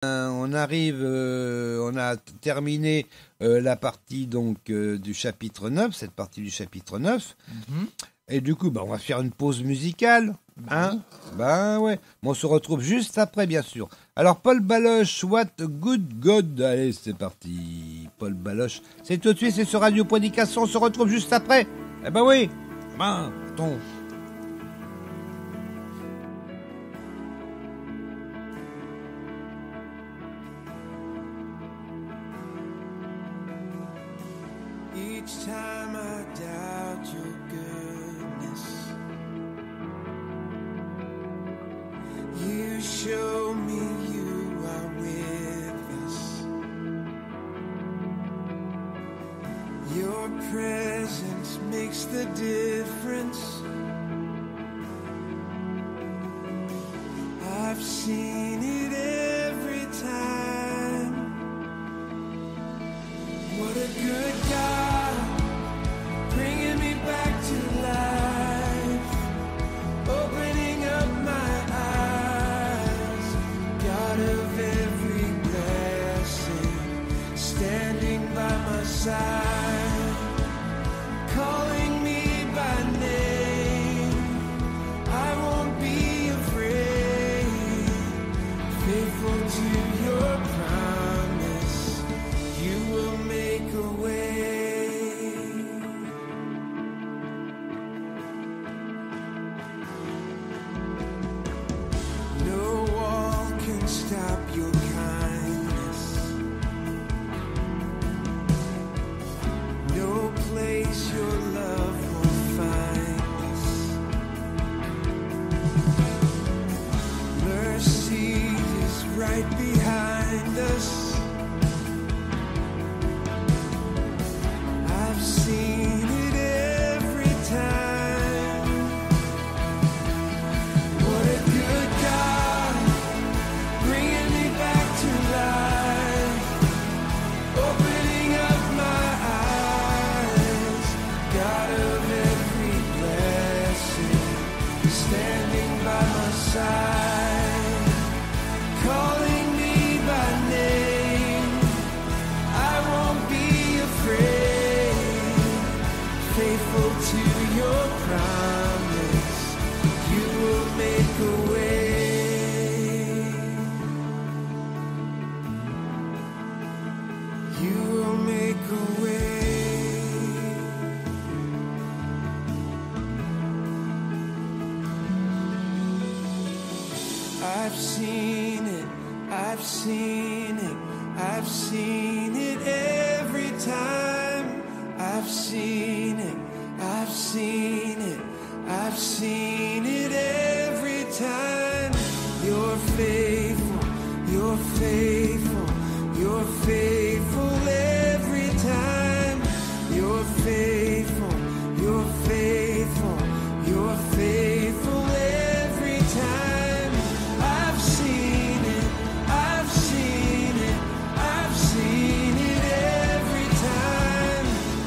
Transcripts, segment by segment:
On arrive, on a terminé la partie donc du chapitre 9, cette partie du chapitre 9. Et du coup, on va faire une pause musicale. Hein? Ouais. On se retrouve juste après, bien sûr. Alors, Paul Baloche, What a Good God. Allez, c'est parti. Paul Baloche. C'est tout de suite, c'est sur Radio Podication. On se retrouve juste après. Eh ben oui. Attends. Each time I doubt your goodness, you show me you are with us. Your presence makes the difference. I've seen it every time. What a good God, bringing me back to life, opening up my eyes. God of every blessing, standing by my side, calling me by name. I won't be afraid, faithful to your promise, you will make a way. No wall can stop your kindness. No place your love will find us. Mercy is right behind us. I've seen it every time. What a good God, bringing me back to life, opening up my eyes. God of every blessing, standing by my side, calling me by name. I won't be afraid, faithful to your promise, you will make a way. You will make a way. I've seen it, I've seen it, I've seen it every time. I've seen it, I've seen it, I've seen it every time. You're faithful, you're faithful, you're faithful every time. You're faithful, you're faithful, you're faithful every time. I've seen it, I've seen it, I've seen it every time.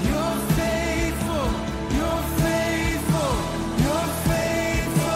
You're faithful, you're faithful, you're faithful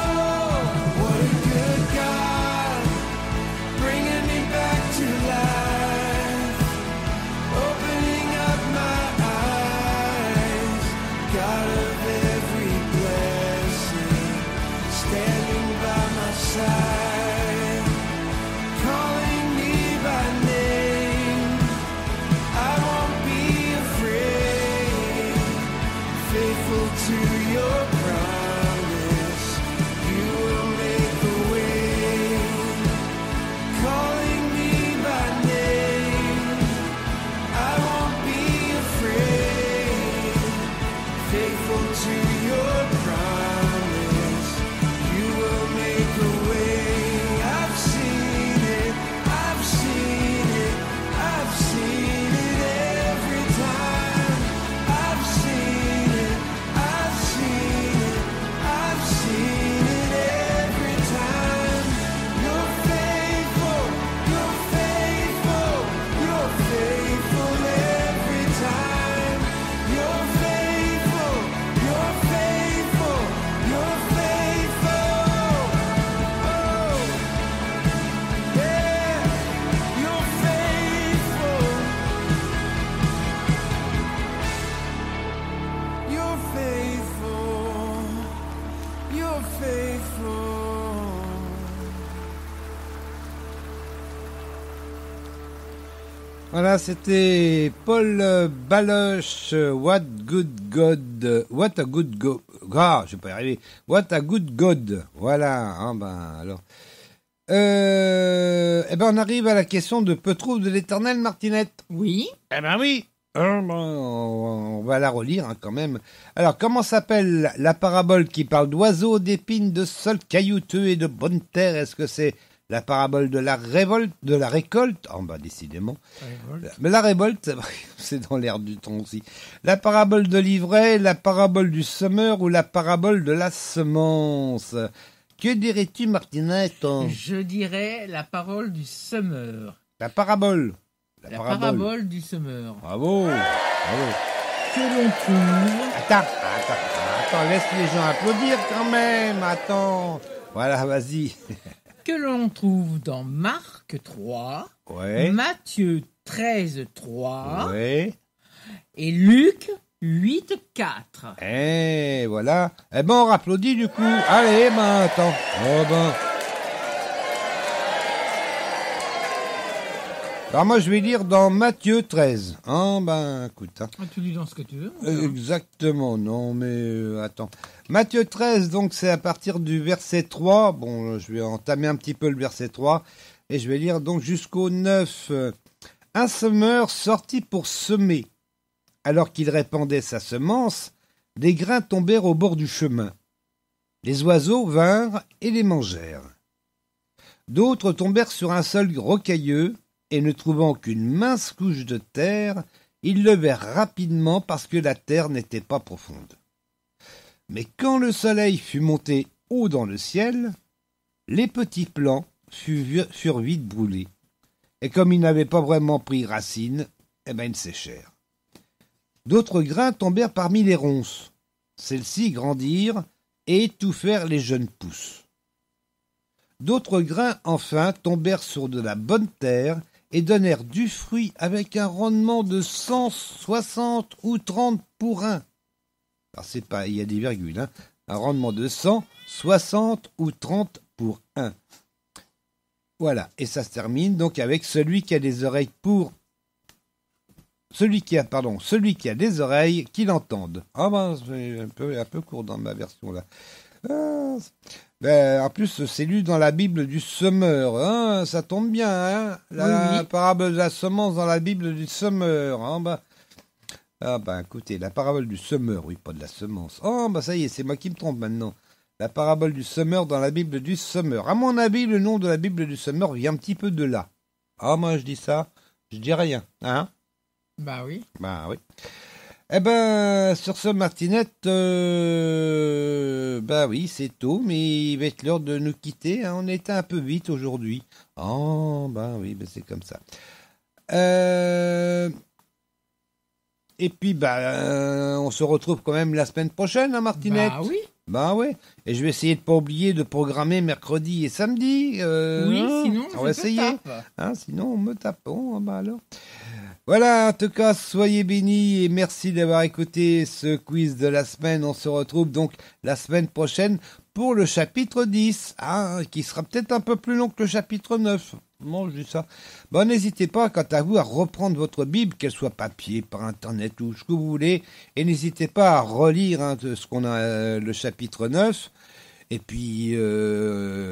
Voilà, c'était Paul Baloche, What a Good God, je vais pas y arriver, What a Good God, voilà, hein, alors. On arrive à la question de peu trouve de l'éternel Martinette. Oui. Oui. On va la relire quand même. Alors, comment s'appelle la parabole qui parle d'oiseaux, d'épines, de sol caillouteux et de bonne terre? Est-ce que c'est la parabole de la récolte? Décidément. Mais la révolte, c'est dans l'air du temps aussi. La parabole de l'ivraie, la parabole du semeur ou la parabole de la semence? Que dirais-tu, Martinette? Je dirais la parole du semeur. La parabole. La parabole du semeur. Bravo. Que l'on trouve... Attends, laisse les gens applaudir quand même. Attends. Voilà, vas-y. Que l'on trouve dans Marc 3, Ouais. Matthieu 13, 3 Ouais. et Luc 8, 4. Voilà. On rapplaudit du coup. Allez, attends. Alors moi, je vais lire dans Matthieu 13. Écoute. Tu lis dans ce que tu veux. Exactement, non, mais attends. Matthieu 13, donc c'est à partir du verset 3. Bon, je vais entamer un petit peu le verset 3. Et je vais lire donc jusqu'au 9. Un semeur sortit pour semer. Alors qu'il répandait sa semence, des grains tombèrent au bord du chemin. Les oiseaux vinrent et les mangèrent. D'autres tombèrent sur un sol rocailleux, et ne trouvant qu'une mince couche de terre, ils levèrent rapidement parce que la terre n'était pas profonde. Mais quand le soleil fut monté haut dans le ciel, les petits plants furent vite brûlés, et comme ils n'avaient pas vraiment pris racine, ils séchèrent. D'autres grains tombèrent parmi les ronces. Celles-ci grandirent et étouffèrent les jeunes pousses. D'autres grains, enfin, tombèrent sur de la bonne terre et donnèrent du fruit avec un rendement de 160 ou 30 pour un. Alors c'est pas, il y a des virgules, hein. Un rendement de 100, 60 ou 30 pour un. Voilà, et ça se termine donc avec celui qui a des oreilles pour... Celui qui a des oreilles, qu'il entende. C'est un peu court dans ma version là. En plus, c'est lu dans la Bible du semeur. Hein, ça tombe bien, hein, la parabole de la semence dans la Bible du semeur. Écoutez, la parabole du semeur, oui, pas de la semence. Ça y est, c'est moi qui me trompe maintenant. La parabole du semeur dans la Bible du semeur. À mon avis, le nom de la Bible du semeur vient un petit peu de là. Moi je dis ça, je dis rien, hein. Oui. Oui. Sur ce, Martinette, oui, c'est tôt, mais il va être l'heure de nous quitter. Hein. On était un peu vite aujourd'hui. Oui, c'est comme ça. Et puis, on se retrouve quand même la semaine prochaine, hein, Martinette. Oui. Oui. Et je vais essayer de pas oublier de programmer mercredi et samedi. Sinon, on va essayer. Sinon, on me tape. Alors. Voilà, en tout cas, soyez bénis et merci d'avoir écouté ce quiz de la semaine. On se retrouve donc la semaine prochaine pour le chapitre 10, qui sera peut-être un peu plus long que le chapitre 9. Je dis ça. N'hésitez pas, quant à vous, à reprendre votre Bible, qu'elle soit papier, par Internet ou ce que vous voulez, et n'hésitez pas à relire ce qu'on a, le chapitre 9. Et puis,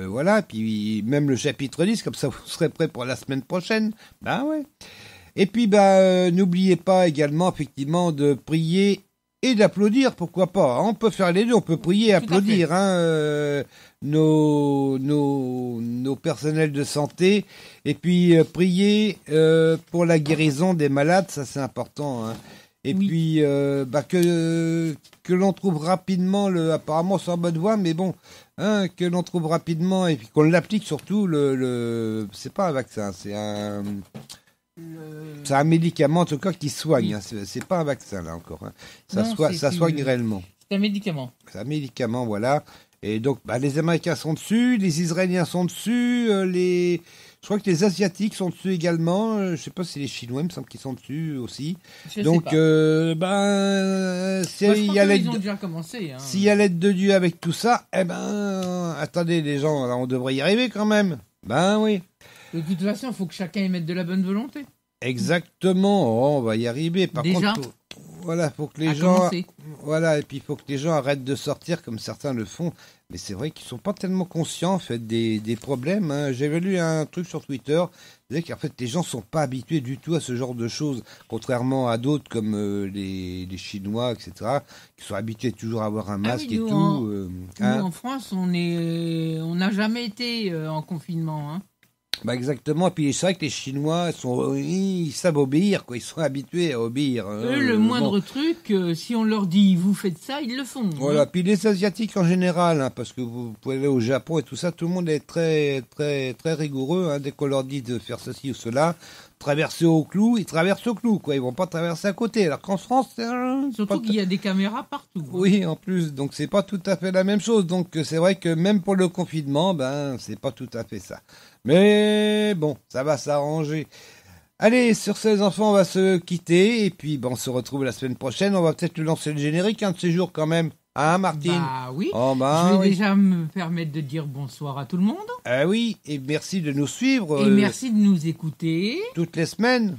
voilà, puis même le chapitre 10, comme ça vous serez prêts pour la semaine prochaine. Ouais. Et puis, n'oubliez pas également, effectivement, de prier et d'applaudir, pourquoi pas. On peut faire les deux, on peut prier et applaudir nos personnels de santé. Et puis, prier pour la guérison des malades, ça c'est important. Et puis, que l'on trouve rapidement, apparemment c'est en bonne voie, mais bon, que l'on trouve rapidement, et puis qu'on l'applique surtout, c'est pas un vaccin, c'est un médicament en tout cas qui soigne. C'est pas un vaccin là encore. Ça soigne réellement. C'est un médicament. C'est un médicament, voilà. Et donc, les Américains sont dessus, les Israéliens sont dessus, je crois que les Asiatiques sont dessus également. Je sais pas si les Chinois, il me semble qu'ils sont dessus aussi. Donc, s'il y a l'aide, ils ont déjà commencé. S'il y a l'aide de Dieu avec tout ça, attendez les gens, là, on devrait y arriver quand même. Oui. De toute façon, il faut que chacun y mette de la bonne volonté. Exactement, oh, on va y arriver. Par Déjà, contre, voilà, faut que les à gens, commencer. voilà, et puis il faut que les gens arrêtent de sortir comme certains le font. Mais c'est vrai qu'ils sont pas tellement conscients en fait des problèmes. Hein. J'avais lu un truc sur Twitter, qui disait qu'en fait les gens sont pas habitués du tout à ce genre de choses, contrairement à d'autres comme les Chinois, etc., qui sont habitués toujours à avoir un masque oui, et nous, tout. Nous, en France, on n'a jamais été en confinement. Hein. Bah exactement, et puis c'est vrai que les Chinois ils savent obéir, quoi. Ils sont habitués à obéir. Hein. Eux, le moindre truc, si on leur dit vous faites ça, ils le font. Voilà, Hein. puis les Asiatiques en général, hein, parce que vous pouvez aller au Japon et tout ça, tout le monde est très très très rigoureux. Hein, dès qu'on leur dit de faire ceci ou cela, traverser au clou, ils traversent au clou, quoi. Ils vont pas traverser à côté. Alors qu'en France, c'est Surtout qu'il y a des caméras partout. Hein. oui, en plus, donc c'est pas tout à fait la même chose. Donc c'est vrai que même pour le confinement, ben c'est pas tout à fait ça. Mais bon, ça va s'arranger. Allez, sur ces enfants, on va se quitter et puis ben, on se retrouve la semaine prochaine. On va peut-être lui lancer le générique un de ces jours quand même. Hein, Martine? Bah oui. Oh, ben, Je vais oui. déjà me permettre de dire bonsoir à tout le monde. Ah oui, et merci de nous suivre Et merci de nous écouter. toutes les semaines.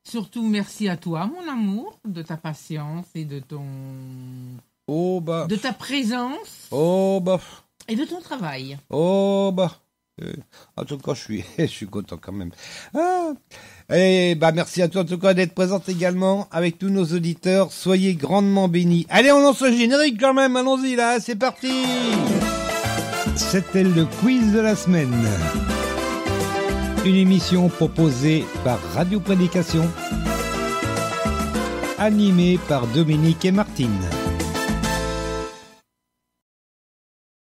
Surtout merci à toi, mon amour, de ta patience et de Oh bah, de ta présence oh bah, et de ton travail. oh bah. En tout cas, je suis content quand même. Ah. Et bah merci à toi en tout cas d'être présente également avec tous nos auditeurs. Soyez grandement bénis. Allez, on lance le générique quand même. Allons-y là, c'est parti. C'était le quiz de la semaine. Une émission proposée par Radio Prédication, animée par Dominique et Martine.